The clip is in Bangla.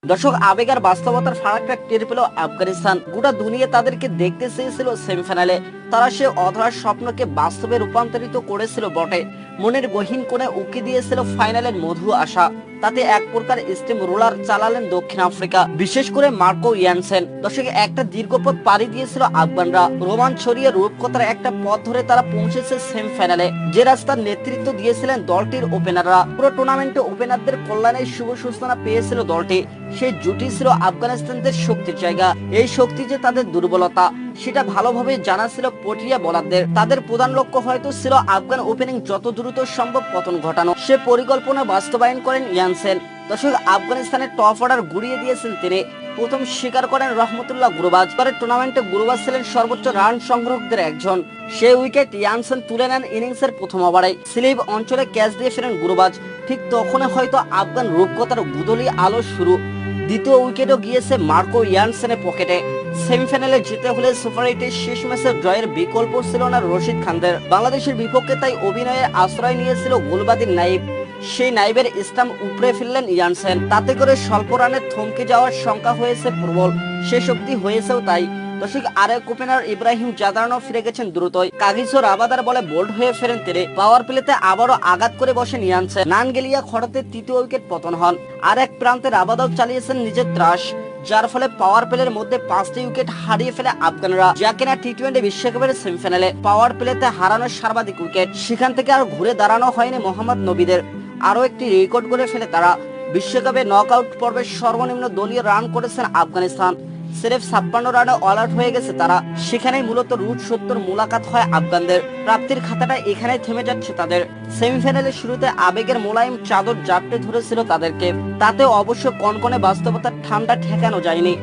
দর্শক, আবেগ আর বাস্তবতার ফারাকটা টের পেল আফগানিস্তান। গোটা দুনিয়া তাদেরকে দেখতে চেয়েছিল সেমিফাইনালে। তারা সে অধরা স্বপ্নকে বাস্তবে রূপান্তরিত করেছিল বটে। মনের গহীন কোণে উকি দিয়েছিল ফাইনালের মধু আশা। তাতে এক প্রকার স্টিম রোলার চালালেন দক্ষিণ আফ্রিকা, বিশেষ করে মার্কো ইয়ানসেন। দর্শক, একটা দীর্ঘ পথ পাড়ি দিয়েছিল আফগানরা। রোমান ছড়িয়ে রূপকথার একটা পথ ধরে তারা পৌঁছেছে সেমিফাইনালে, যে রাস্তার নেতৃত্ব দিয়েছিলেন দলটির ওপেনাররা। পুরো টুর্নামেন্টে ওপেনারদের কল্যাণে শুভ সূচনা পেয়েছিল দলটি। সেই জুটি ছিল আফগানিস্তানদের শক্তির জায়গা। এই শক্তি যে তাদের দুর্বলতা, সেটা ভালোভাবে জানা ছিল পটিয়া বোলারদের। তাদের প্রধান লক্ষ্য হয়তো ছিল আফগান ওপেনিং যত দ্রুত সম্ভব পতন ঘটানো। সে পরিকল্পনা বাস্তবায়ন করেন ইয়ানসেন। দর্শক, আফগানিস্তানের টপ অর্ডার গুড়িয়ে দিয়েছেন তিনি। প্রথম স্বীকার করেন রহমতুল্লাহ গুরবাজ। পরে টুর্নামেন্টে গুরবাজ ছিলেন সর্বোচ্চ রান সংগ্রহকদের একজন। সেই উইকেট ইয়ানসেন তুলে নেন ইনিংসের প্রথম ওভারে। স্লিপ অঞ্চলে ক্যাচ দিয়ে ফেরেন গুরবাজ। ঠিক তখনই হয়তো আফগান রূপকথার গুদলি আলো শুরু। দ্বিতীয় উইকেটও গিয়েছে মার্কো ইয়ানসেনের পকেটে। সেমিফাইনালে যেতে হলে সুপার 8-এর শেষ ম্যাচের জয়ের বিকল্প ছিল না রশিদ খানদের। বাংলাদেশের বিপক্ষে তাই অভিনয়ের আশ্রয় নিয়েছিল গোলবাদীর নাইব। সেই নাইবের স্টাম্প উপড়ে ফেললেন ইয়ানসেন। তাতে করে স্বল্প রানে থমকে যাওয়ার শঙ্কা হয়েছে প্রবল। সে শক্তি হয়েছেও তাই। দর্শক, আরেক ওপেনার ইব্রাহিম জাদারনো ফিরে গেছেন দ্রুতই। কাগিসো রাবাদার বলে বোল্ড হয়ে ফেরেন তিনি। পাওয়ার প্লেতে আবারও আঘাত করে বসেন ইয়ানসেন। নানগেলিয়া খড়তে তৃতীয় উইকেট পতন হন। আর এক প্রান্তে রাবাদাও চালিয়েছেন নিজের ত্রাস, যার ফলে পাওয়ার প্লের মধ্যে 5টি উইকেট হারিয়ে ফেলে আফগানরা, যা কিনা টি-20 বিশ্বকাপের সেমিফাইনালে পাওয়ার প্লেতে হারানোর সর্বাধিক উইকেট। সেখান থেকে আর ঘুরে দাঁড়ানো হয়নি মোহাম্মদ নবীদের। আরও একটি রেকর্ড করে ফেলে তারা। বিশ্বকাপে নকআউট পর্বে সর্বনিম্ন দলীয় রান করেছেন আফগানিস্তান। সিরেফ 56 রানে অল আউট হয়ে গেছে তারা। সেখানেই মূলত রুট 70 মোলাকাত হয় আফগানদের। প্রাপ্তির খাতাটা এখানেই থেমে যাচ্ছে তাদের। সেমিফাইনালের শুরুতে আবেগের মোলায়েম চাদর জাপটে ধরেছিল তাদেরকে। তাতে অবশ্য কনকনে বাস্তবতার ঠান্ডা ঠেকানো যায়নি।